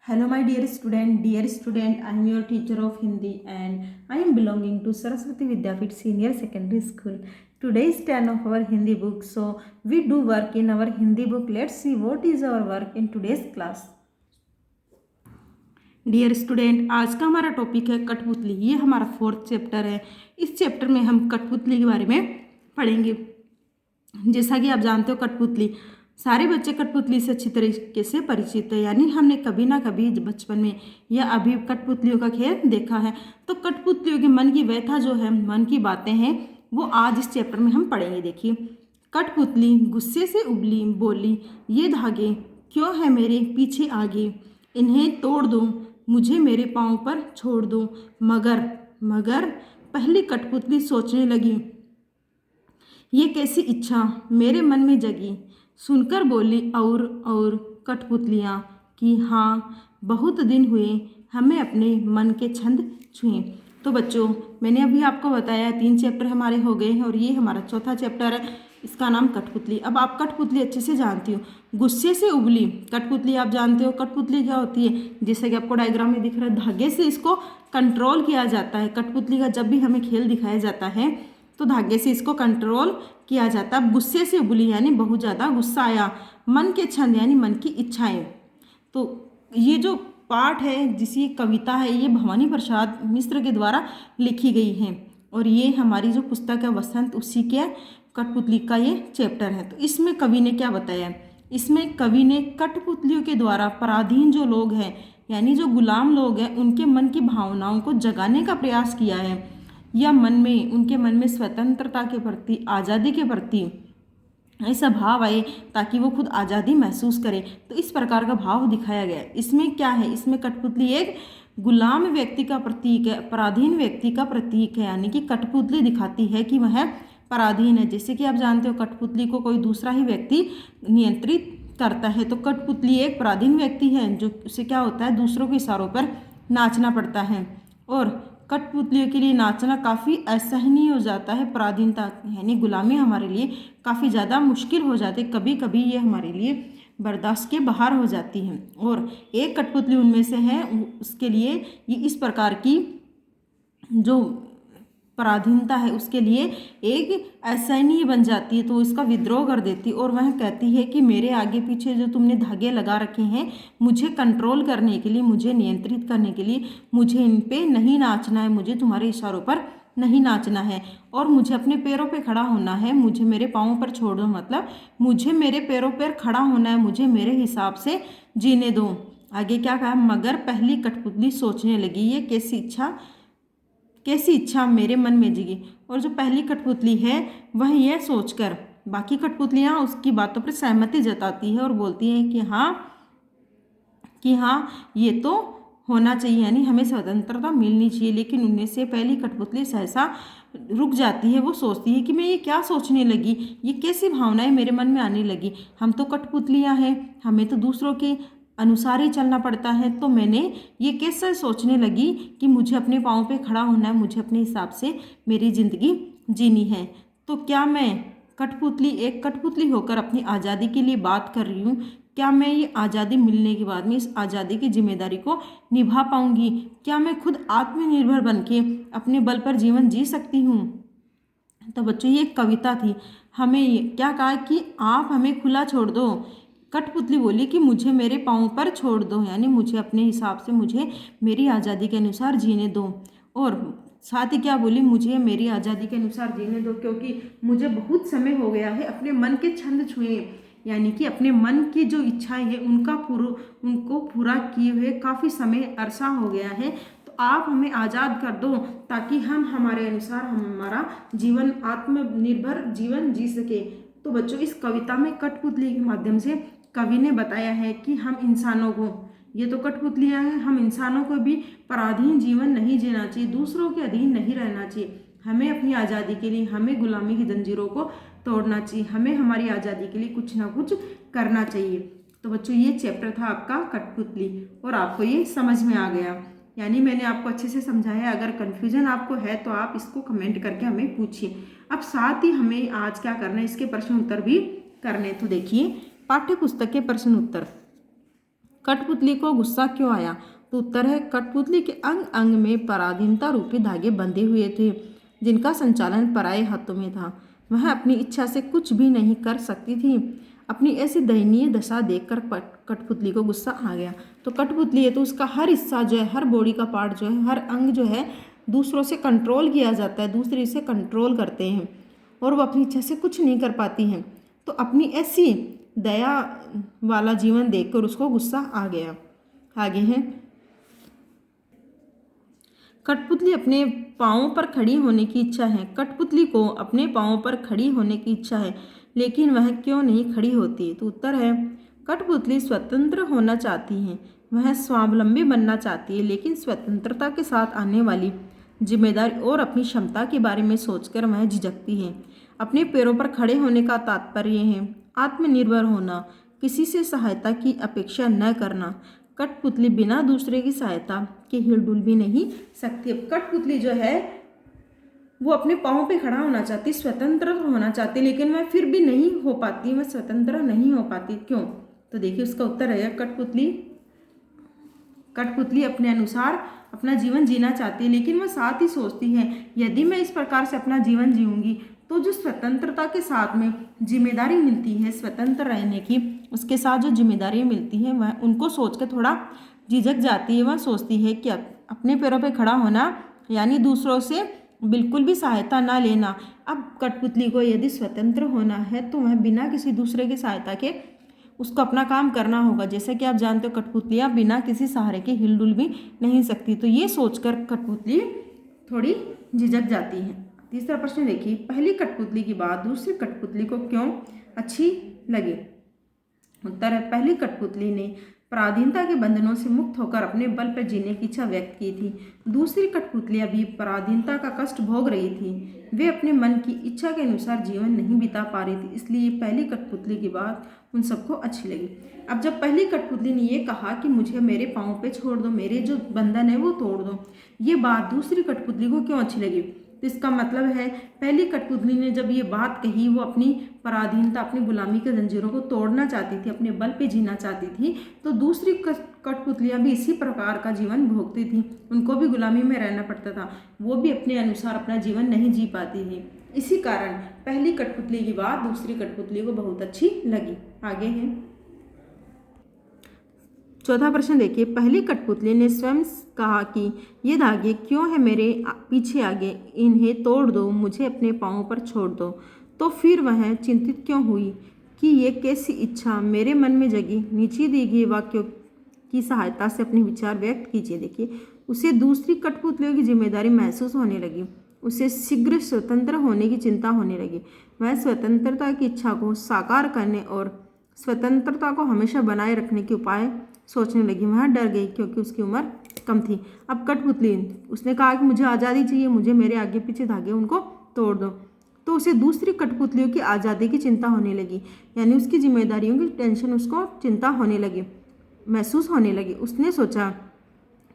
Hello, my dear student. Dear student, I am your teacher of Hindi and I am belonging to Saraswati Vidyapit Senior Secondary School. Today is 10 of our Hindi book. So, we do work in our Hindi book. Let's see what is our work in today's class. Dear student, आज का हमारा topic है कठपुतली। ये हमारा 4th chapter है। इस chapter में हम कठपुतली के बारे में पढ़ेंगे। जैसा कि आप जानते हो, कठपुतली सारे बच्चे कठपुतली से अच्छी तरीके से परिचित है, यानी हमने कभी ना कभी बचपन में या अभी कठपुतलियों का खेल देखा है। तो कठपुतलियों के मन की व्यथा जो है, मन की बातें हैं, वो आज इस चैप्टर में हम पढ़ेंगे। देखिए, कठपुतली गुस्से से उबली, बोली, ये धागे क्यों है मेरे पीछे आगे, इन्हें तोड़ दो, मुझे मेरे पाँव पर छोड़ दो। मगर मगर पहली कठपुतली सोचने लगी, ये कैसी इच्छा मेरे मन में जगी। सुनकर बोली और कठपुतलियाँ कि हाँ, बहुत दिन हुए हमें अपने मन के छंद छुए। तो बच्चों, मैंने अभी आपको बताया 3 चैप्टर हमारे हो गए हैं और ये हमारा चौथा चैप्टर है। इसका नाम कठपुतली। अब आप कठपुतली अच्छे से जानती हो। गुस्से से उबली कठपुतली, आप जानते हो कठपुतली क्या होती है। जैसे कि आपको डायग्राम में दिख रहा है, धागे से इसको कंट्रोल किया जाता है। कठपुतली का जब भी हमें खेल दिखाया जाता है तो धागे से इसको कंट्रोल किया जाता है। अब गुस्से से उबली यानी बहुत ज़्यादा गुस्सा आया। मन के छंद यानी मन की इच्छाएं। तो ये जो पाठ है, जिसकी कविता है, ये भवानी प्रसाद मिश्र के द्वारा लिखी गई है और ये हमारी जो पुस्तक है वसंत, उसी के कठपुतली का ये चैप्टर है। तो इसमें कवि ने क्या बताया, इसमें कवि ने कठपुतलियों के द्वारा पराधीन जो लोग हैं, यानी जो गुलाम लोग हैं, उनके मन की भावनाओं को जगाने का प्रयास किया है, या उनके मन में स्वतंत्रता के प्रति, आज़ादी के प्रति ऐसा भाव आए ताकि वो खुद आज़ादी महसूस करे। तो इस प्रकार का भाव दिखाया गया। इसमें क्या है, इसमें कठपुतली एक गुलाम व्यक्ति का प्रतीक है, पराधीन व्यक्ति का प्रतीक है, यानी कि कठपुतली दिखाती है कि वह पराधीन है। जैसे कि आप जानते हो, कठपुतली को कोई दूसरा ही व्यक्ति नियंत्रित करता है। तो कठपुतली एक पराधीन व्यक्ति है, जो उसे क्या होता है, दूसरों के इशारों पर नाचना पड़ता है। और कठपुतलियों के लिए नाचना काफ़ी असहनीय हो जाता है। पराधीनता यानी गुलामी हमारे लिए काफ़ी ज़्यादा मुश्किल हो जाती है। कभी कभी ये हमारे लिए बर्दाश्त के बाहर हो जाती है। और एक कठपुतली उनमें से है, उसके लिए ये इस प्रकार की जो पराधीनता है उसके लिए एक असहनीय बन जाती है। तो इसका विद्रोह कर देती और वह कहती है कि मेरे आगे पीछे जो तुमने धागे लगा रखे हैं, मुझे कंट्रोल करने के लिए, मुझे नियंत्रित करने के लिए, मुझे इन पे नहीं नाचना है, मुझे तुम्हारे इशारों पर नहीं नाचना है और मुझे अपने पैरों पे खड़ा होना है। मुझे मेरे पाँव पर छोड़ दो, मतलब मुझे मेरे पैरों पर खड़ा होना है, मुझे मेरे हिसाब से जीने दो। आगे क्या कहा, मगर पहली कठपुतली सोचने लगी, ये कैसी इच्छा मेरे मन में जगी। और जो पहली कठपुतली है वह यह सोचकर, बाकी कठपुतलियाँ उसकी बातों पर सहमति जताती है और बोलती हैं कि हाँ ये तो होना चाहिए, यानी हमें स्वतंत्रता मिलनी चाहिए। लेकिन उनमें से पहली कठपुतली सहसा रुक जाती है। वो सोचती है कि मैं ये क्या सोचने लगी, ये कैसी भावनाएं मेरे मन में आने लगी। हम तो कठपुतलियाँ हैं, हमें तो दूसरों के अनुसार ही चलना पड़ता है। तो मैंने ये कैसे सोचने लगी कि मुझे अपने पाँव पे खड़ा होना है, मुझे अपने हिसाब से मेरी ज़िंदगी जीनी है। तो क्या मैं एक कठपुतली होकर अपनी आज़ादी के लिए बात कर रही हूँ? क्या मैं ये आज़ादी मिलने के बाद में इस आज़ादी की जिम्मेदारी को निभा पाऊँगी? क्या मैं खुद आत्मनिर्भर बन के अपने बल पर जीवन जी सकती हूँ? तो बच्चों, ये एक कविता थी। हमें क्या कहा कि आप हमें खुला छोड़ दो। कठपुतली बोली कि मुझे मेरे पाँव पर छोड़ दो, यानी मुझे अपने हिसाब से, मुझे मेरी आज़ादी के अनुसार जीने दो। और साथ ही क्या बोली, मुझे मेरी आज़ादी के अनुसार जीने दो, क्योंकि मुझे बहुत समय हो गया है अपने मन के छंद छुए, यानी कि अपने मन की जो इच्छाएं हैं उनको पूरा किए हुए काफ़ी समय अरसा हो गया है। तो आप हमें आज़ाद कर दो ताकि हम हमारे अनुसार हमारा जीवन, आत्मनिर्भर जीवन जी सके। तो बच्चों, इस कविता में कठपुतली के माध्यम से कवि ने बताया है कि हम इंसानों को, ये तो कठपुतलियाँ हैं, हम इंसानों को भी पराधीन जीवन नहीं जीना चाहिए, दूसरों के अधीन नहीं रहना चाहिए। हमें अपनी आज़ादी के लिए, हमें गुलामी की जंजीरों को तोड़ना चाहिए, हमें हमारी आज़ादी के लिए कुछ ना कुछ करना चाहिए। तो बच्चों, ये चैप्टर था आपका कठपुतली और आपको ये समझ में आ गया, यानी मैंने आपको अच्छे से समझाया। अगर कन्फ्यूजन आपको है तो आप इसको कमेंट करके हमें पूछिए। अब साथ ही हमें आज क्या करना है, इसके प्रश्न उत्तर भी करने। तो देखिए, पाठ्य पुस्तक के प्रश्न उत्तर। कठपुतली को गुस्सा क्यों आया? तो उत्तर है, कठपुतली के अंग अंग में पराधीनता रूपी धागे बंधे हुए थे, जिनका संचालन पराये हाथों में था। वह अपनी इच्छा से कुछ भी नहीं कर सकती थी। अपनी ऐसी दयनीय दशा देखकर कठपुतली को गुस्सा आ गया। तो कठपुतली है तो उसका हर हिस्सा जो है, हर बॉडी का पार्ट जो है, हर अंग जो है दूसरों से कंट्रोल किया जाता है, दूसरे से कंट्रोल करते हैं और वो अपनी इच्छा से कुछ नहीं कर पाती हैं। तो अपनी ऐसी दया वाला जीवन देखकर उसको गुस्सा आ गया। आगे हैं, कठपुतली अपने पाँवों पर खड़ी होने की इच्छा है। कठपुतली को अपने पाँवों पर खड़ी होने की इच्छा है, लेकिन वह क्यों नहीं खड़ी होती? तो उत्तर है, कठपुतली स्वतंत्र होना चाहती है, वह स्वावलंबी बनना चाहती है, लेकिन स्वतंत्रता के साथ आने वाली जिम्मेदारी और अपनी क्षमता के बारे में सोचकर वह झिझकती है। अपने पैरों पर खड़े होने का तात्पर्य है आत्मनिर्भर होना, किसी से सहायता की अपेक्षा न करना। कठपुतली बिना दूसरे की सहायता के हिलडुल भी नहीं सकती। अब कठपुतली जो है वो अपने पाँव पे खड़ा होना चाहती, स्वतंत्र होना चाहती, लेकिन वह फिर भी नहीं हो पाती, वह स्वतंत्र नहीं हो पाती। क्यों? तो देखिए उसका उत्तर है, कठपुतली अपने अनुसार अपना जीवन जीना चाहती है, लेकिन वह साथ ही सोचती है, यदि मैं इस प्रकार से अपना जीवन जीऊँगी तो जो स्वतंत्रता के साथ में जिम्मेदारी मिलती है स्वतंत्र रहने की, उसके साथ जो जिम्मेदारी मिलती है वह उनको सोच के थोड़ा झिझक जाती है। वह सोचती है कि अपने पैरों पे खड़ा होना यानी दूसरों से बिल्कुल भी सहायता ना लेना। अब कठपुतली को यदि स्वतंत्र होना है तो वह बिना किसी दूसरे की सहायता के उसको अपना काम करना होगा। जैसे कि आप जानते हो कठपुतलियाँ बिना किसी सहारे के हिलडुल भी नहीं सकती। तो ये सोचकर कठपुतली थोड़ी झिझक जाती है। तीसरा प्रश्न देखिए, पहली कठपुतली की बात दूसरी कठपुतली को क्यों अच्छी लगी? उत्तर है, पहली कठपुतली ने पराधीनता के बंधनों से मुक्त होकर अपने बल पर जीने की इच्छा व्यक्त की थी। दूसरी कठपुतलियां भी पराधीनता का कष्ट भोग रही थी, वे अपने मन की इच्छा के अनुसार जीवन नहीं बिता पा रही थी, इसलिए पहली कठपुतली की बात उन सबको अच्छी लगी। अब जब पहली कठपुतली ने ये कहा कि मुझे मेरे पाँव पे छोड़ दो, मेरे जो बंधन है वो तोड़ दो, ये बात दूसरी कठपुतली को क्यों अच्छी लगी? तो इसका मतलब है पहली कठपुतली ने जब ये बात कही, वो अपनी पराधीनता, अपनी गुलामी के जंजीरों को तोड़ना चाहती थी, अपने बल पे जीना चाहती थी। तो दूसरी कठपुतलियां भी इसी प्रकार का जीवन भोगती थी, उनको भी गुलामी में रहना पड़ता था, वो भी अपने अनुसार अपना जीवन नहीं जी पाती थी। इसी कारण पहली कठपुतली की बात दूसरी कठपुतली को बहुत अच्छी लगी। आगे है चौथा प्रश्न देखिए, पहली कठपुतली ने स्वयं कहा कि ये धागे क्यों है मेरे पीछे आगे, इन्हें तोड़ दो, मुझे अपने पाँवों पर छोड़ दो। तो फिर वह चिंतित क्यों हुई कि ये कैसी इच्छा मेरे मन में जगी? नीचे दिए गए वाक्यों की सहायता से अपने विचार व्यक्त कीजिए। देखिए, उसे दूसरी कठपुतलियों की जिम्मेदारी महसूस होने लगी, उसे शीघ्र स्वतंत्र होने की चिंता होने लगी। वह स्वतंत्रता की इच्छा को साकार करने और स्वतंत्रता को हमेशा बनाए रखने के उपाय सोचने लगी। वह डर गई क्योंकि उसकी उम्र कम थी। अब कठपुतली उसने कहा कि मुझे आज़ादी चाहिए, मुझे मेरे आगे पीछे धागे उनको तोड़ दो। तो उसे दूसरी कठपुतलियों की आज़ादी की चिंता होने लगी, यानी उसकी जिम्मेदारियों की टेंशन उसको चिंता होने लगी, महसूस होने लगी। उसने सोचा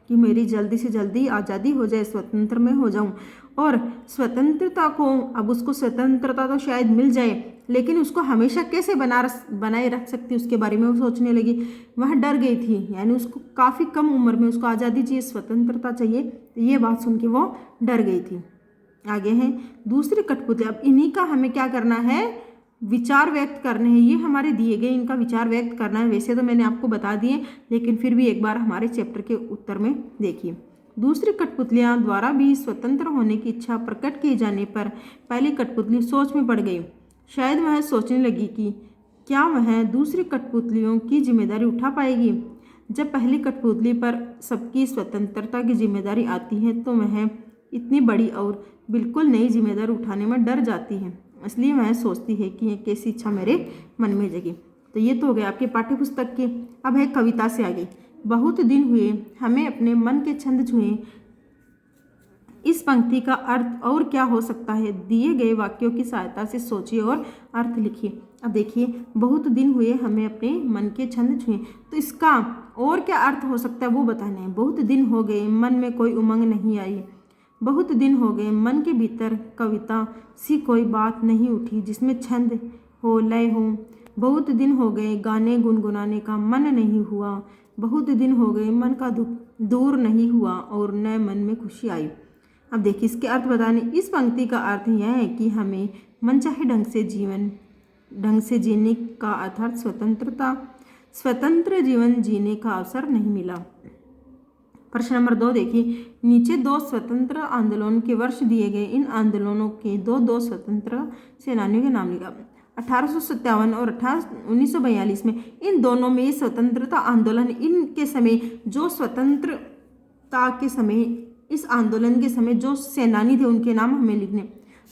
कि मेरी जल्दी से जल्दी आज़ादी हो जाए, स्वतंत्र मैं हो जाऊं। और स्वतंत्रता को, अब उसको स्वतंत्रता तो शायद मिल जाए, लेकिन उसको हमेशा कैसे बनाए रख सकती, उसके बारे में वो सोचने लगी। वह डर गई थी, यानी उसको काफ़ी कम उम्र में उसको आज़ादी चाहिए, स्वतंत्रता चाहिए। ये बात सुन के वो डर गई थी। आगे है दूसरी कठपुतली। अब इन्हीं का हमें क्या करना है, विचार व्यक्त करने हैं। ये हमारे दिए गए, इनका विचार व्यक्त करना है। वैसे तो मैंने आपको बता दिए, लेकिन फिर भी एक बार हमारे चैप्टर के उत्तर में देखिए। दूसरी कठपुतलियां द्वारा भी स्वतंत्र होने की इच्छा प्रकट किए जाने पर पहली कठपुतली सोच में पड़ गई। शायद वह सोचने लगी कि क्या वह दूसरी कठपुतलियों की जिम्मेदारी उठा पाएगी। जब पहली कठपुतली पर सबकी स्वतंत्रता की जिम्मेदारी आती है तो वह इतनी बड़ी और बिल्कुल नई जिम्मेदारी उठाने में डर जाती है, इसलिए वह सोचती है कि यह कैसी इच्छा मेरे मन में जगी। तो ये तो हो गया आपके पाठ्य पुस्तक के। अब है कविता से आगे। बहुत दिन हुए हमें अपने मन के छंद छुए, इस पंक्ति का अर्थ और क्या हो सकता है? दिए गए वाक्यों की सहायता से सोचिए और अर्थ लिखिए। अब देखिए, बहुत दिन हुए हमें अपने मन के छंद छुए, तो इसका और क्या अर्थ हो सकता है वो बताना है। बहुत दिन हो गए मन में कोई उमंग नहीं आई, बहुत दिन हो गए मन के भीतर कविता सी कोई बात नहीं उठी जिसमें छंद हो, लय हो। बहुत दिन हो गए गाने गुनगुनाने का मन नहीं हुआ, बहुत दिन हो गए, मन का दुख दूर नहीं हुआ और नए मन में खुशी आई। अब देखिए इसके अर्थ बताने। इस पंक्ति का अर्थ यह है कि हमें मनचाहे ढंग से जीने का अर्थात स्वतंत्र जीवन जीने का अवसर नहीं मिला। प्रश्न नंबर 2 देखिए, नीचे 2 स्वतंत्र आंदोलन के वर्ष दिए गए। इन आंदोलनों के दो स्वतंत्र सेनानियों के नाम लिखा। 1857 और 1942 में इन दोनों में स्वतंत्रता आंदोलन, इनके समय जो स्वतंत्रता के समय इस आंदोलन के समय जो सेनानी थे उनके नाम हमें लिखने।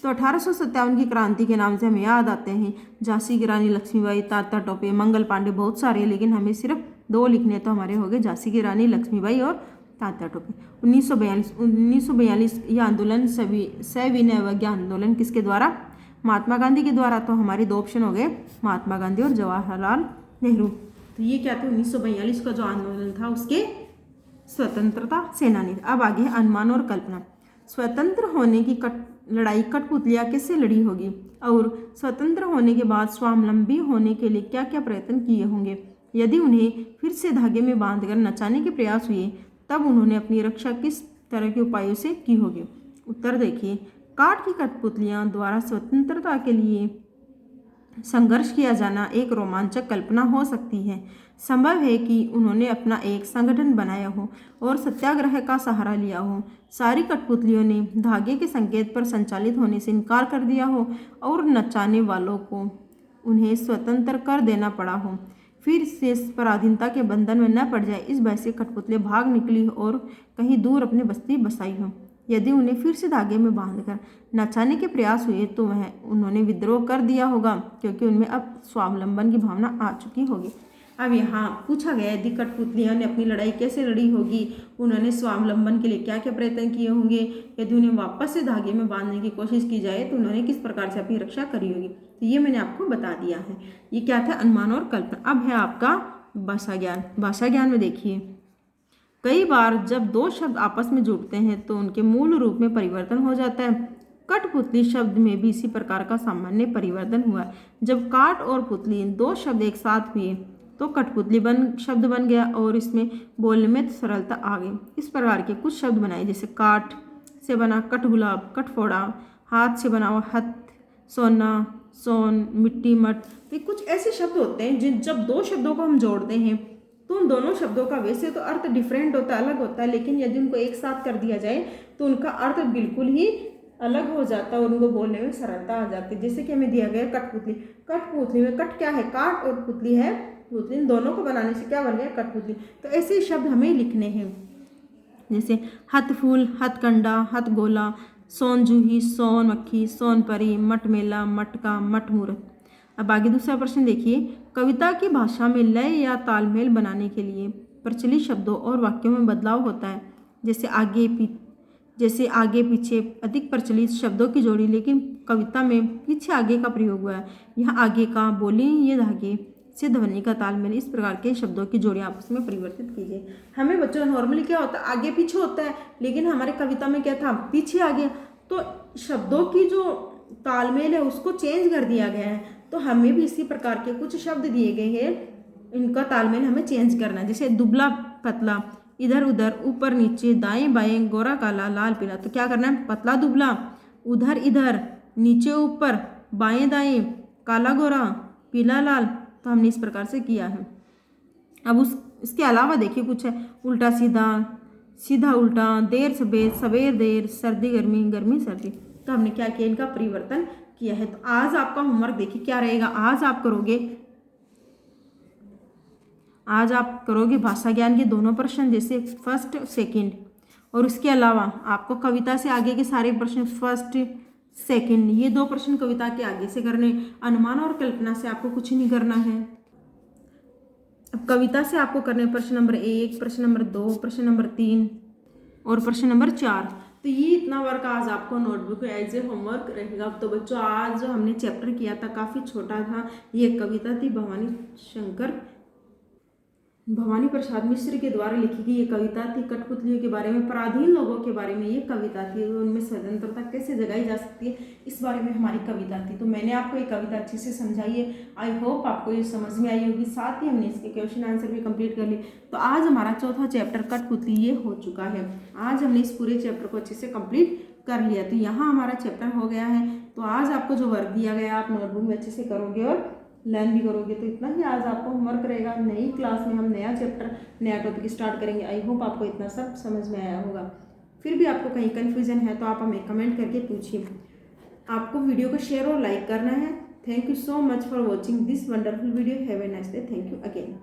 तो 1857 की क्रांति के नाम से हमें याद आते हैं झांसी की रानी लक्ष्मीबाई, तात्या टोपे, मंगल पांडे, बहुत सारे, लेकिन हमें सिर्फ 2 लिखने। तो हमारे हो गए झांसी की रानी लक्ष्मीबाई और तात्या टोपे। 1942 यह आंदोलन सविनय अवज्ञा आंदोलन किसके द्वारा? महात्मा गांधी के द्वारा। तो हमारे 2 ऑप्शन हो गए, महात्मा गांधी और जवाहरलाल नेहरू। तो ये क्या थे? 1942 का जो आंदोलन था उसके स्वतंत्रता सेनानी। अब आगे है अनुमान और कल्पना। स्वतंत्र होने की लड़ाई कठपुतलियां किससे लड़ी होगी और स्वतंत्र होने के बाद स्वावलंबी होने के लिए क्या क्या प्रयत्न किए होंगे? यदि उन्हें फिर से धागे में बांधकर नचाने के प्रयास हुए तब उन्होंने अपनी रक्षा किस तरह के उपायों से की होगी? उत्तर देखिए, काठ की कठपुतलियां द्वारा स्वतंत्रता के लिए संघर्ष किया जाना एक रोमांचक कल्पना हो सकती है। संभव है कि उन्होंने अपना एक संगठन बनाया हो और सत्याग्रह का सहारा लिया हो। सारी कठपुतलियों ने धागे के संकेत पर संचालित होने से इनकार कर दिया हो और नचाने वालों को उन्हें स्वतंत्र कर देना पड़ा हो। फिर से पराधीनता के बंधन में न पड़ जाए इस भय से कठपुतलियां भाग निकली और कहीं दूर अपनी बस्ती बसाई हो। यदि उन्हें फिर से धागे में बांधकर नचाने के प्रयास हुए तो उन्होंने विद्रोह कर दिया होगा, क्योंकि उनमें अब स्वावलंबन की भावना आ चुकी होगी। अब यहाँ पूछा गया यदि कठपुतलियां ने अपनी लड़ाई कैसे लड़ी होगी, उन्होंने स्वावलंबन के लिए क्या क्या प्रयत्न किए होंगे, यदि उन्हें वापस से धागे में बांधने की कोशिश की जाए तो उन्होंने किस प्रकार से अपनी रक्षा करी होगी। तो ये मैंने आपको बता दिया है। ये क्या था? अनुमान और कल्पना। अब है आपका भाषा ज्ञान। भाषा ज्ञान में देखिए, कई बार जब 2 शब्द आपस में जुड़ते हैं तो उनके मूल रूप में परिवर्तन हो जाता है। कठपुतली शब्द में भी इसी प्रकार का सामान्य परिवर्तन हुआ। जब काठ और पुतली 2 शब्द एक साथ हुए तो कठपुतली शब्द बन गया और इसमें बोलने में सरलता आ गई। इस प्रकार के कुछ शब्द बनाए, जैसे काठ से बना कठगुलाब, कठफोड़ा, हाथ से बना हुआ हथ, सोना, सोन, मिट्टी, मट। ये कुछ ऐसे शब्द होते हैं जिन जब 2 शब्दों को हम जोड़ते हैं तो उन दोनों शब्दों का वैसे तो अर्थ डिफरेंट होता है, अलग होता है, लेकिन यदि उनको एक साथ कर दिया जाए तो उनका अर्थ बिल्कुल ही अलग हो जाता है और उनको बोलने में सरलता आ जाती है। जैसे कि हमें दिया गया कठपुतली। कठपुतली में कठ क्या है? काठ, और पुतली है पुतली। इन दोनों को बनाने से क्या बन गया? कठपुतली। तो ऐसे शब्द हमें लिखने हैं, जैसे हथ फूल, हथकंडा, हथ गोला, सोन जूही, सोन मक्खी, सोन परी, मट मेला, मटका, मट मूर्त। अब आगे दूसरा प्रश्न देखिए, कविता की भाषा में लय या तालमेल बनाने के लिए प्रचलित शब्दों और वाक्यों में बदलाव होता है। जैसे आगे पीछे अधिक प्रचलित शब्दों की जोड़ी, लेकिन कविता में पीछे आगे का प्रयोग हुआ है। यहाँ आगे का बोली ये धागे से ध्वनि का तालमेल, इस प्रकार के शब्दों की जोड़ी आपस में परिवर्तित कीजिए। हमें बच्चों नॉर्मली क्या होता है? आगे पीछे होता है, लेकिन हमारे कविता में क्या था? पीछे आगे। तो शब्दों की जो तालमेल है उसको चेंज कर दिया गया है। तो हमें भी इसी प्रकार के कुछ शब्द दिए गए हैं, इनका तालमेल हमें चेंज करना है। जैसे दुबला पतला, इधर उधर, ऊपर नीचे, दाएं बाएं, गोरा काला, लाल पीला। तो क्या करना है? पतला दुबला, उधर इधर, नीचे ऊपर, बाएं दाएं, काला गोरा, पीला लाल। तो हमने इस प्रकार से किया है। अब इसके अलावा देखिए कुछ है, उल्टा सीधा, सीधा उल्टा, देर सवेर, सवेर देर, सर्दी गर्मी, गर्मी सर्दी। तो हमने क्या किया? इनका परिवर्तन किया है। तो आज आपका होमवर्क देखिए क्या रहेगा। आज आप करोगे भाषा ज्ञान के दोनों प्रश्न, जैसे फर्स्ट सेकंड, और उसके अलावा आपको कविता से आगे के सारे प्रश्न फर्स्ट सेकंड, ये 2 प्रश्न कविता के आगे से करने। अनुमान और कल्पना से आपको कुछ नहीं करना है। अब कविता से आपको करने प्रश्न नंबर 1, प्रश्न नंबर 2, प्रश्न नंबर 3 और प्रश्न नंबर 4। तो ये इतना वर्क आज आपको नोटबुक एज ए होमवर्क रहेगा। तो बच्चों आज जो हमने चैप्टर किया था काफ़ी छोटा था। ये कविता थी भवानी शंकर भवानी प्रसाद मिश्र के द्वारा लिखी गई ये कविता थी। कठपुतलियों के बारे में, पराधीन लोगों के बारे में ये कविता थी। उनमें स्वतंत्रता कैसे जगाई जा सकती है, इस बारे में हमारी कविता थी। तो मैंने आपको ये कविता अच्छे से समझाई है। आई होप आपको ये समझ में आई होगी। साथ ही हमने इसके क्वेश्चन आंसर भी कंप्लीट कर लिए। तो आज हमारा चौथा चैप्टर कठपुतली ये हो चुका है। आज हमने इस पूरे चैप्टर को अच्छे से कंप्लीट कर लिया। तो यहाँ हमारा चैप्टर हो गया है। तो आज आपको जो वर्क दिया गया आप नोटबुक में अच्छे से करोगे और लर्न भी करोगे। तो इतना ही आज आपको होमवर्क रहेगा। नई क्लास में हम नया चैप्टर, नया टॉपिक स्टार्ट करेंगे। आई होप आपको इतना सब समझ में आया होगा। फिर भी आपको कहीं कन्फ्यूजन है तो आप हमें कमेंट करके पूछिए। आपको वीडियो को शेयर और लाइक करना है। Thank you so much for watching this wonderful video. Have a nice day. Thank you again.